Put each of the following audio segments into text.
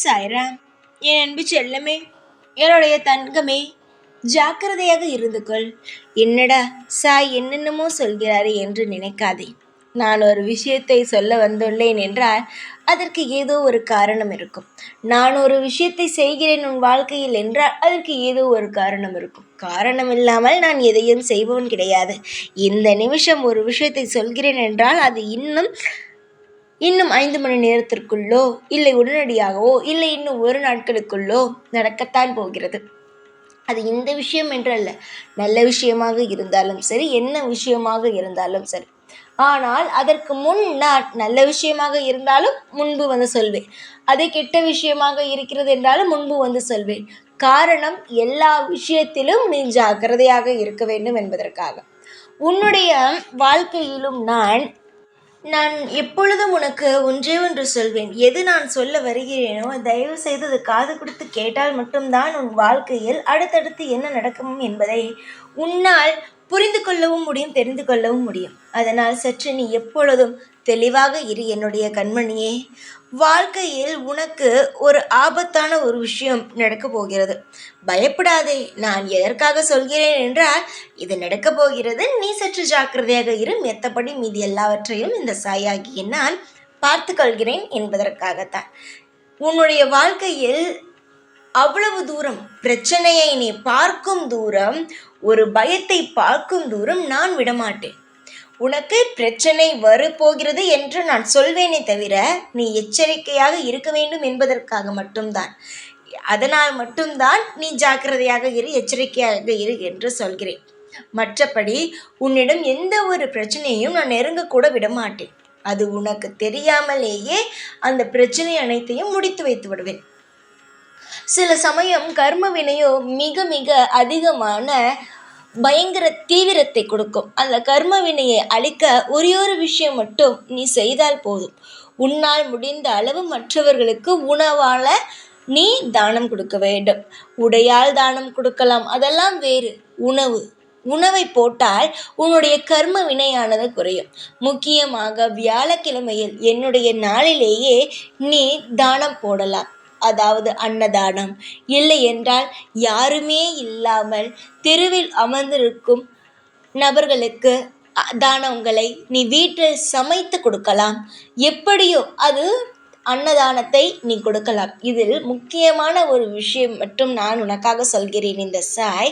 சாய்ராம். என் அன்பு செல்லமே, என்னுடைய தங்கமே, ஜாக்கிரதையாக இருந்து கொள். என்னடா சாய் என்னென்னமோ சொல்கிறாரே என்று நினைக்காதே. நான் ஒரு விஷயத்தை சொல்ல வந்துள்ளேன் என்றால் அதற்கு ஏதோ ஒரு காரணம் இருக்கும். நான் ஒரு விஷயத்தை செய்கிறேன் உன் வாழ்க்கையில் என்றால் அதற்கு ஏதோ ஒரு காரணம் இருக்கும். காரணம் இல்லாமல் நான் எதையும் செய்பவன் கிடையாது. இந்த நிமிஷம் ஒரு விஷயத்தை சொல்கிறேன் என்றால் அது இன்னும் 5 மணி நேரத்திற்குள்ளோ இல்லை உடனடியாகவோ இல்லை இன்னும் 1 நாட்களுக்குள்ளோ நடக்கத்தான் போகிறது. அது இந்த விஷயம் என்றல்ல, நல்ல விஷயமாக இருந்தாலும் சரி, என்ன விஷயமாக இருந்தாலும் சரி. ஆனால் அதற்கு முன் நான் நல்ல விஷயமாக இருந்தாலும் முன்பு வந்து சொல்வேன், அதே கெட்ட விஷயமாக இருக்கிறது என்றாலும் முன்பு வந்து சொல்வேன். காரணம், எல்லா விஷயத்திலும் நீ ஜாக்கிரதையாக இருக்க வேண்டும் என்பதற்காக. உன்னுடைய வாழ்க்கையிலும் நான் எப்பொழுதும் உனக்கு ஒன்றே ஒன்று சொல்வேன். எது நான் சொல்ல வருகிறேனோ தயவு செய்து அது காது கொடுத்து கேட்டால் மட்டும்தான் உன் வாழ்க்கையில் அடுத்தடுத்து என்ன நடக்கும் என்பதை உன்னால் புரிந்து கொள்ளவும் முடியும், தெரிந்து கொள்ளவும் முடியும். அதனால் சற்று நீ எப்பொழுதும் தெளிவாக இரு என்னுடைய கண்மணியே. வாழ்க்கையில் உனக்கு ஒரு ஆபத்தான ஒரு விஷயம் நடக்கப் போகிறது. பயப்படாதே. நான் எதற்காக சொல்கிறேன் என்றால், இது நடக்கப் போகிறது, நீ சற்று ஜாக்கிரதையாக இரு, மெத்தபடி மீதி எல்லாவற்றையும் இந்த சாயாகிய நான் பார்த்து கொள்கிறேன் என்பதற்காகத்தான். உன்னுடைய வாழ்க்கையில் அவ்வளவு தூரம் பிரச்சனையை நீ பார்க்கும் தூரம், ஒரு பயத்தை பார்க்கும் தூரம் நான் விடமாட்டேன். உனக்கு பிரச்சனை வரப்போகிறது என்று நான் சொல்வேனே தவிர நீ எச்சரிக்கையாக இருக்க வேண்டும் என்பதற்காக மட்டும்தான். அதனால் மட்டும்தான் நீ ஜாக்கிரதையாக இரு, எச்சரிக்கையாக இரு என்று சொல்கிறேன். மற்றபடி உன்னிடம் எந்த ஒரு பிரச்சனையும் நான் நெருங்கக்கூட விடமாட்டேன். அது உனக்கு தெரியாமலேயே அந்த பிரச்சனை அனைத்தையும் முடித்து வைத்து விடுவேன். சில சமயம் கர்ம வினையோ மிக மிக அதிகமான பயங்கர தீவிரத்தை கொடுக்கும். அந்த கர்ம வினையை அழிக்க ஒரே ஒரு விஷயம் மட்டும் நீ செய்தால் போதும். உன்னால் முடிந்த அளவு மற்றவர்களுக்கு உணவால் நீ தானம் கொடுக்க வேண்டும். உடையால் தானம் கொடுக்கலாம், அதெல்லாம் வேறு. உணவை போட்டால் உன்னுடைய கர்ம வினையானது குறையும். முக்கியமாக வியாழக்கிழமையில் என்னுடைய நாளிலேயே நீ தானம் போடலாம். அதாவது அன்னதானம். இல்லை என்றால் யாருமே இல்லாமல் தெருவில் அமர்ந்திருக்கும் நபர்களுக்கு தானங்களை நீ வீட்டில் சமைத்து கொடுக்கலாம். எப்படியோ அது அன்னதானத்தை நீ கொடுக்கலாம். இதில் முக்கியமான ஒரு விஷயம் மட்டும் நான் உனக்காக சொல்கிறேன். இந்த சாய்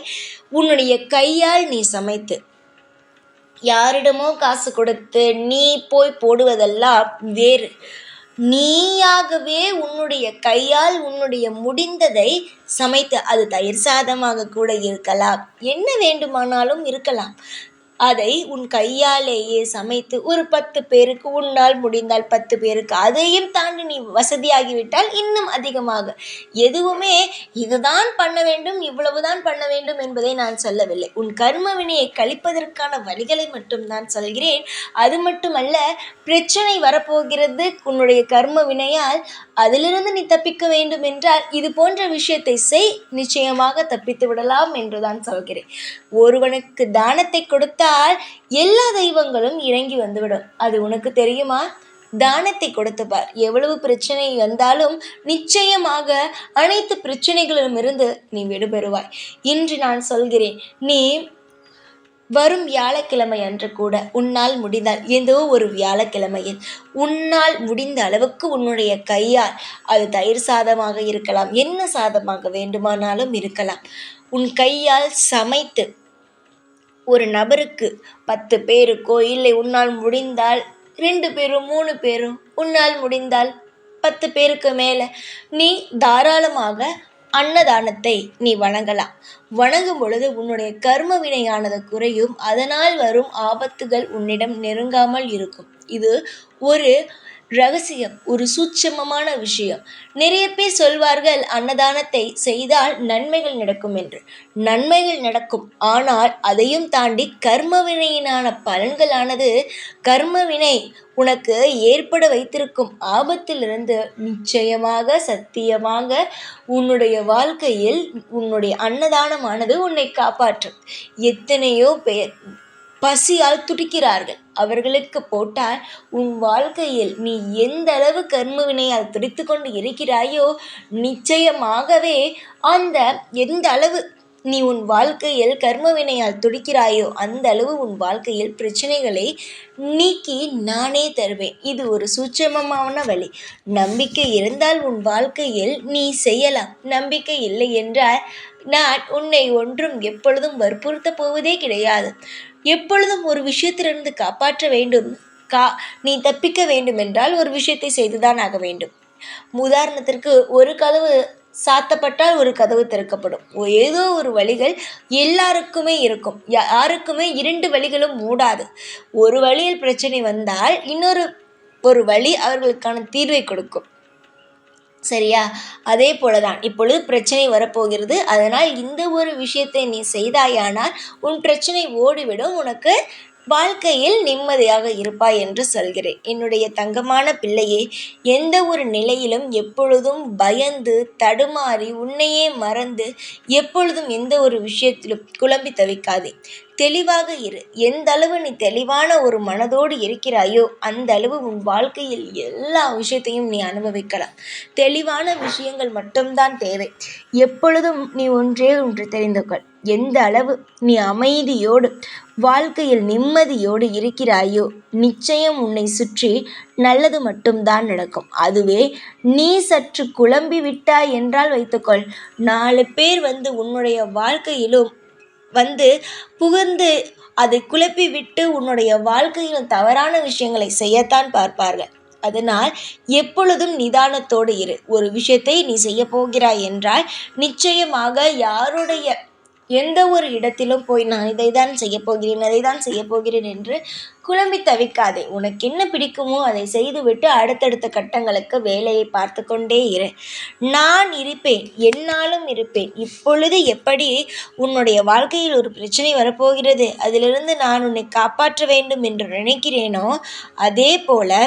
உன்னுடைய கையால் நீ சமைத்து யாரிடமோ காசு கொடுத்து நீ போய் போடுவதெல்லாம் வேறு. நீயாகவே உன்னுடைய கையால் உன்னுடைய முடிந்ததை சமைத்து, அது தயிர் சாதமாக கூட இருக்கலாம், என்ன வேண்டுமானாலும் இருக்கலாம். அதை உன் கையாலேயே சமைத்து ஒரு 10 பேருக்கு, உன்னால் முடிந்தால் 10 பேருக்கு, அதையும் தாண்டி நீ வசதியாகிவிட்டால் இன்னும் அதிகமாக. எதுவுமே இதுதான் பண்ண வேண்டும், இவ்வளவுதான் பண்ண வேண்டும் என்பதை நான் சொல்லவில்லை. உன் கர்ம வினையை கழிப்பதற்கான வழிகளை மட்டும் நான் சொல்கிறேன். அது மட்டுமல்ல, பிரச்சனை வரப்போகிறது உன்னுடைய கர்ம வினையால், அதிலிருந்து நீ தப்பிக்க வேண்டும் என்றால் இது போன்ற விஷயத்தை செய், நிச்சயமாக தப்பித்து விடலாம் என்றுதான் சொல்கிறேன். ஒருவனுக்கு தானத்தை கொடுத்தால் எல்லா தெய்வங்களும் இறங்கி வந்துவிடும். அது உனக்கு தெரியுமா? தானத்தை கொடுத்து பார். எவ்வளவு பிரச்சனை வந்தாலும் நிச்சயமாக அனைத்து பிரச்சனைகளிலும் இருந்து நீ விடுபெறுவாய். இன்று நான் சொல்கிறேன், நீ வரும் வியாழக்கிழமை அன்று கூட உன்னால் முடிந்தால், ஏதோ ஒரு வியாழக்கிழமையில் உன்னால் முடிந்த அளவுக்கு உன்னுடைய கையால், அது தயிர் சாதமாக இருக்கலாம், என்ன சாதமாக வேண்டுமானாலும் இருக்கலாம், உன் கையால் சமைத்து ஒரு நபருக்கு 10 பேருக்கோ, இல்லை உன்னால் முடிந்தால் 2 பேரும் 3 பேரும், உன்னால் முடிந்தால் 10 பேருக்கு மேலே நீ தாராளமாக அன்னதானத்தை நீ வணங்கலாம். வணங்கும் பொழுது உன்னுடைய கர்ம வினையானது குறையும். அதனால் வரும் ஆபத்துகள் உன்னிடம் நெருங்காமல் இருக்கும். இது ஒரு ரகசியம், ஒரு சூட்சமமான விஷயம். நிறைய பேர் சொல்வார்கள் அன்னதானத்தை செய்தால் நன்மைகள் நடக்கும் என்று. நன்மைகள் நடக்கும், ஆனால் அதையும் தாண்டி கர்மவினையினான பலன்களானது, கர்மவினை உனக்கு ஏற்பட வைத்திருக்கும் ஆபத்திலிருந்து நிச்சயமாக சத்தியமாக உன்னுடைய வாழ்க்கையில் உன்னுடைய அன்னதானமானது உன்னை காப்பாற்றும். எத்தனையோ பேர் பசியால் துடிக்கிறார்கள். அவர்களுக்கு போட்டால் உன் வாழ்க்கையில் நீ எந்த அளவு கர்ம வினையால் துடித்து கொண்டு இருக்கிறாயோ, நிச்சயமாகவே அந்த எந்த அளவு நீ உன் வாழ்க்கையில் கர்ம வினையால் துடிக்கிறாயோ அந்த அளவு உன் வாழ்க்கையில் பிரச்சனைகளை நீக்கி நானே தருவேன். இது ஒரு சூட்சமமான வழி. நம்பிக்கை இருந்தால் உன் வாழ்க்கையில் நீ செய்யலாம். நம்பிக்கை இல்லை என்றால் நான் உன்னை ஒன்றும் எப்பொழுதும் வற்புறுத்தப் போவதே கிடையாது. எப்பொழுதும் ஒரு விஷயத்திலிருந்து காப்பாற்ற வேண்டும், நீ தப்பிக்க வேண்டும் என்றால் ஒரு விஷயத்தை செய்துதான் ஆக வேண்டும். உதாரணத்திற்கு, ஒரு கதவு சாத்தப்பட்டால் ஒரு கதவு திறக்கப்படும். ஏதோ ஒரு வழிகள் எல்லாருக்குமே இருக்கும். யாருக்குமே 2 வழிகளும் மூடாது. ஒரு வழியில் பிரச்சனை வந்தால் ஒரு வழி அவர்களுக்கான தீர்வை கொடுக்கும். சரியா? அதே போலதான் இப்பொழுது பிரச்சனை வரப்போகிறது. அதனால் இந்த ஒரு விஷயத்தை நீ செய்தாயானால் உன் பிரச்சனை ஓடிவிடும். உனக்கு வாழ்க்கையில் நிம்மதியாக இருப்பாய் என்று சொல்கிறேன். என்னுடைய தங்கமான பிள்ளையே, எந்த ஒரு நிலையிலும் எப்பொழுதும் பயந்து தடுமாறி உன்னையே மறந்து எப்பொழுதும் எந்த ஒரு விஷயத்திலும் குழம்பி தவிக்காதே. தெளிவாக இரு. எந்த அளவு நீ தெளிவான ஒரு மனதோடு இருக்கிறாயோ அந்த அளவு உன் வாழ்க்கையில் எல்லா விஷயத்தையும் நீ அனுபவிக்கலாம். தெளிவான விஷயங்கள் மட்டும்தான் தேவை. எப்பொழுதும் நீ ஒன்றே ஒன்று தெரிந்து கொள். எந்த அளவு நீ அமைதியோடு வாழ்க்கையில் நிம்மதியோடு இருக்கிறாயோ, நிச்சயம் உன்னை சுற்றி நல்லது மட்டும்தான் நடக்கும். அதுவே நீ சற்று குழம்பி விட்டாய் என்றால் வைத்துக்கொள், 4 பேர் உன்னுடைய வாழ்க்கையிலும் புகுந்து அதை குழப்பி விட்டு உன்னுடைய வாழ்க்கையில் தவறான விஷயங்களை செய்யத்தான் பார்ப்பார்கள். அதனால் எப்பொழுதும் நிதானத்தோடு இரு. ஒரு விஷயத்தை நீ செய்ய போகிறாய் என்றால் நிச்சயமாக யாருடைய எந்த ஒரு இடத்திலும் போய் நான் இதை தான் செய்ய போகிறேன் என்று குழம்பி தவிக்காதே. உனக்கு என்ன பிடிக்குமோ அதை செய்துவிட்டு அடுத்தடுத்த கட்டங்களுக்கு வேலையை பார்த்து கொண்டே இரு. நான் இருப்பேன், என்னாலும் இருப்பேன். இப்பொழுது எப்படி உன்னுடைய வாழ்க்கையில் ஒரு பிரச்சனை வரப்போகிறது, அதிலிருந்து நான் உன்னை காப்பாற்ற வேண்டும் என்று நினைக்கிறேனோ அதே போல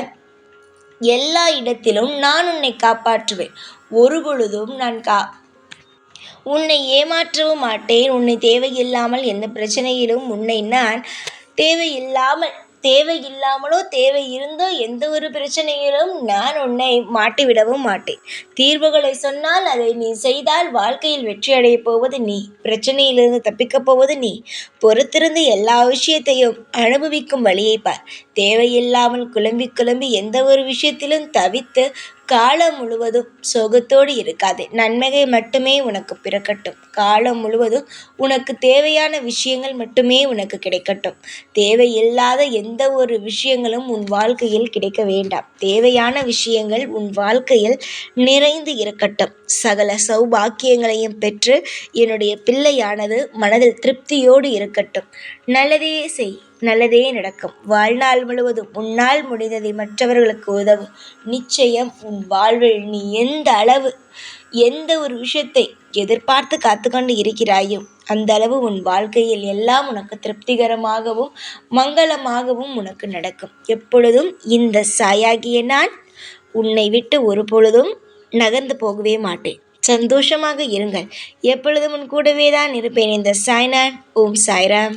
எல்லா இடத்திலும் நான் உன்னை காப்பாற்றுவேன். ஒரு பொழுதும் நான் உன்னை ஏமாற்றவும் மாட்டேன். உன்னை தேவையில்லாமல் எந்த பிரச்சனையிலும் உன்னை நான் தேவையில்லாமலோ தேவை இருந்தோ எந்த ஒரு பிரச்சனையிலும் நான் உன்னை மாட்டிவிடவும் மாட்டேன். தீர்வுகளை சொன்னால் அதை நீ செய்தால் வாழ்க்கையில் வெற்றி அடையப் போவது நீ. பிரச்சனையிலிருந்து தப்பிக்கப் போவது நீ. பொறுத்திருந்து எல்லா விஷயத்தையும் அனுபவிக்கும் வழியை பார். தேவையில்லாமல் குழம்பி எந்த ஒரு விஷயத்திலும் தவித்து காலம் முழுவதும் சோகத்தோடு இருக்காதே. நன்மையை மட்டுமே உனக்கு பிறக்கட்டும். காலம் முழுவதும் உனக்கு தேவையான விஷயங்கள் மட்டுமே உனக்கு கிடைக்கட்டும். தேவையில்லாத எந்த ஒரு விஷயங்களும் உன் வாழ்க்கையில் கிடைக்க வேண்டாம். தேவையான விஷயங்கள் உன் வாழ்க்கையில் நிறைந்து இருக்கட்டும். சகல சௌபாக்கியங்களையும் பெற்று என்னுடைய பிள்ளையானது மனதில் திருப்தியோடு இருக்கட்டும். நல்லதே செய், நல்லதே நடக்கும். வாழ்நாள் முழுவதும் உன்னால் முடிந்ததை மற்றவர்களுக்கு உதவு. நிச்சயம் உன் வாழ்வில் நீ எந்த ஒரு விஷயத்தை எதிர்பார்த்து காத்துக்கொண்டு இருக்கிறாயோ அந்த அளவு உன் வாழ்க்கையில் எல்லாம் உனக்கு திருப்திகரமாகவும் மங்களமாகவும் உனக்கு நடக்கும். எப்பொழுதும் இந்த சாயாகிய நான் உன்னை விட்டு ஒரு பொழுதும் நகர்ந்து போகவே மாட்டேன். சந்தோஷமாக இருங்கள். எப்பொழுதும் உன் கூடவே தான் இருப்பேன். இந்த சாய்நான். ஓம் சாய்ராம்.